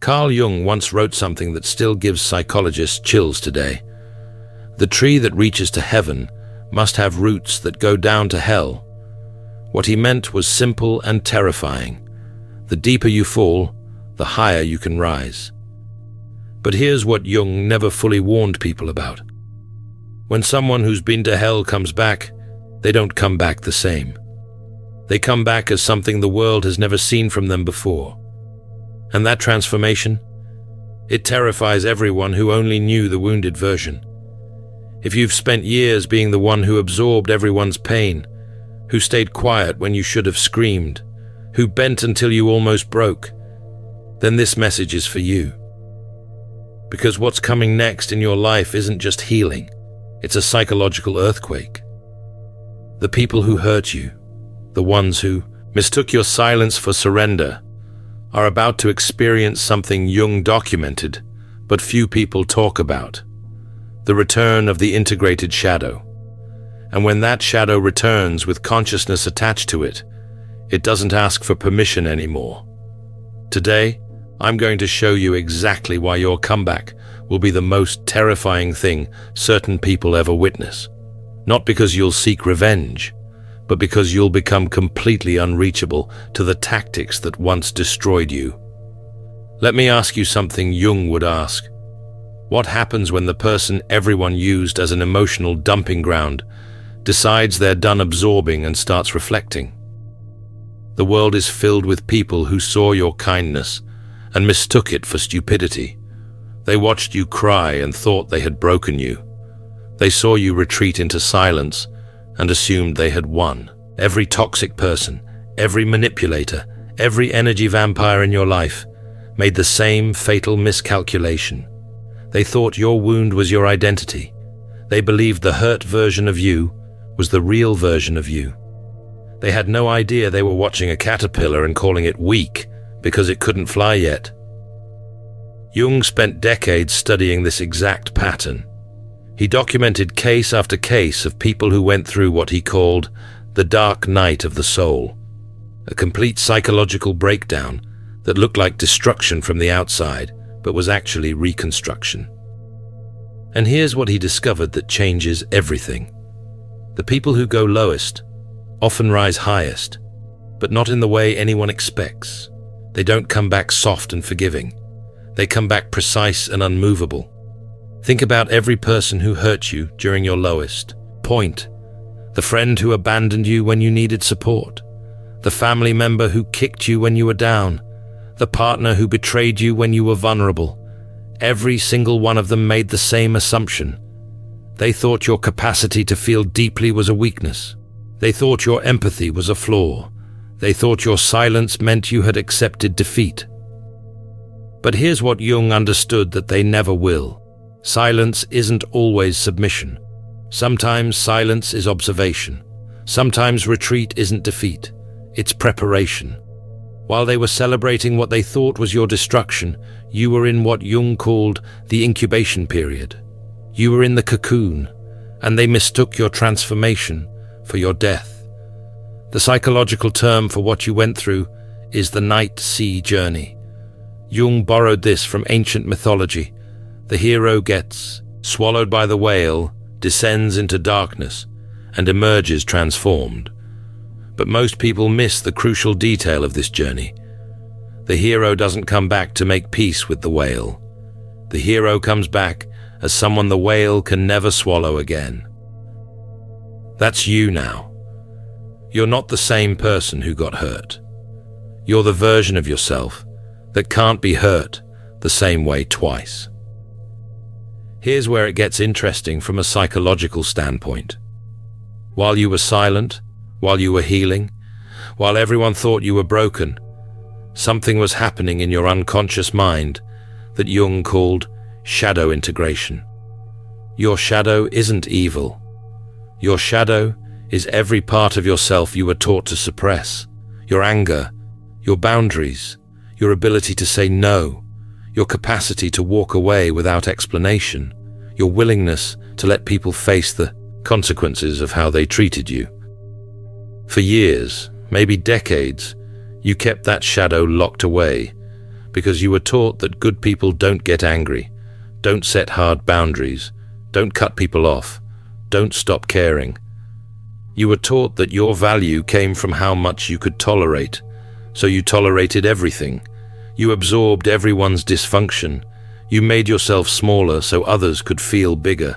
Carl Jung once wrote something that still gives psychologists chills today. The tree that reaches to heaven must have roots that go down to hell. What he meant was simple and terrifying. The deeper you fall, the higher you can rise. But here's what Jung never fully warned people about. When someone who's been to hell comes back, they don't come back the same. They come back as something the world has never seen from them before. And that transformation? It terrifies everyone who only knew the wounded version. If you've spent years being the one who absorbed everyone's pain, who stayed quiet when you should have screamed, who bent until you almost broke, then this message is for you. Because what's coming next in your life isn't just healing, it's a psychological earthquake. The people who hurt you, the ones who mistook your silence for surrender, are about to experience something Jung documented, but few people talk about. The return of the integrated shadow. And when that shadow returns with consciousness attached to it, it doesn't ask for permission anymore. Today, I'm going to show you exactly why your comeback will be the most terrifying thing certain people ever witness. Not because you'll seek revenge, but because you'll become completely unreachable to the tactics that once destroyed you. Let me ask you something Jung would ask. What happens when the person everyone used as an emotional dumping ground decides they're done absorbing and starts reflecting? The world is filled with people who saw your kindness and mistook it for stupidity. They watched you cry and thought they had broken you. They saw you retreat into silence and assumed they had won. Every toxic person, every manipulator, every energy vampire in your life made the same fatal miscalculation. They thought your wound was your identity. They believed the hurt version of you was the real version of you. They had no idea they were watching a caterpillar and calling it weak because it couldn't fly yet. Jung spent decades studying this exact pattern. He documented case after case of people who went through what he called the dark night of the soul, a complete psychological breakdown that looked like destruction from the outside, but was actually reconstruction. And here's what he discovered that changes everything. The people who go lowest often rise highest, but not in the way anyone expects. They don't come back soft and forgiving. They come back precise and unmovable. Think about every person who hurt you during your lowest point. The friend who abandoned you when you needed support. The family member who kicked you when you were down. The partner who betrayed you when you were vulnerable. Every single one of them made the same assumption. They thought your capacity to feel deeply was a weakness. They thought your empathy was a flaw. They thought your silence meant you had accepted defeat. But here's what Jung understood that they never will. Silence isn't always submission. Sometimes silence is observation. Sometimes retreat isn't defeat. It's preparation. While they were celebrating what they thought was your destruction, you were in what Jung called the incubation period. You were in the cocoon, and they mistook your transformation for your death. The psychological term for what you went through is the night sea journey. Jung borrowed this from ancient mythology. The hero gets swallowed by the whale, descends into darkness, and emerges transformed. But most people miss the crucial detail of this journey. The hero doesn't come back to make peace with the whale. The hero comes back as someone the whale can never swallow again. That's you now. You're not the same person who got hurt. You're the version of yourself that can't be hurt the same way twice. Here's where it gets interesting from a psychological standpoint. While you were silent, while you were healing, while everyone thought you were broken, something was happening in your unconscious mind that Jung called shadow integration. Your shadow isn't evil. Your shadow is every part of yourself you were taught to suppress. Your anger, your boundaries, your ability to say no, your capacity to walk away without explanation, your willingness to let people face the consequences of how they treated you. For years, maybe decades, you kept that shadow locked away, because you were taught that good people don't get angry, don't set hard boundaries, don't cut people off, don't stop caring. You were taught that your value came from how much you could tolerate, so you tolerated everything. You absorbed everyone's dysfunction. You made yourself smaller so others could feel bigger.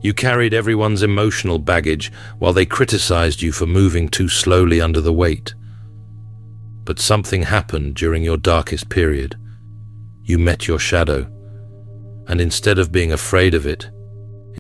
You carried everyone's emotional baggage while they criticized you for moving too slowly under the weight. But something happened during your darkest period. You met your shadow, and instead of being afraid of it,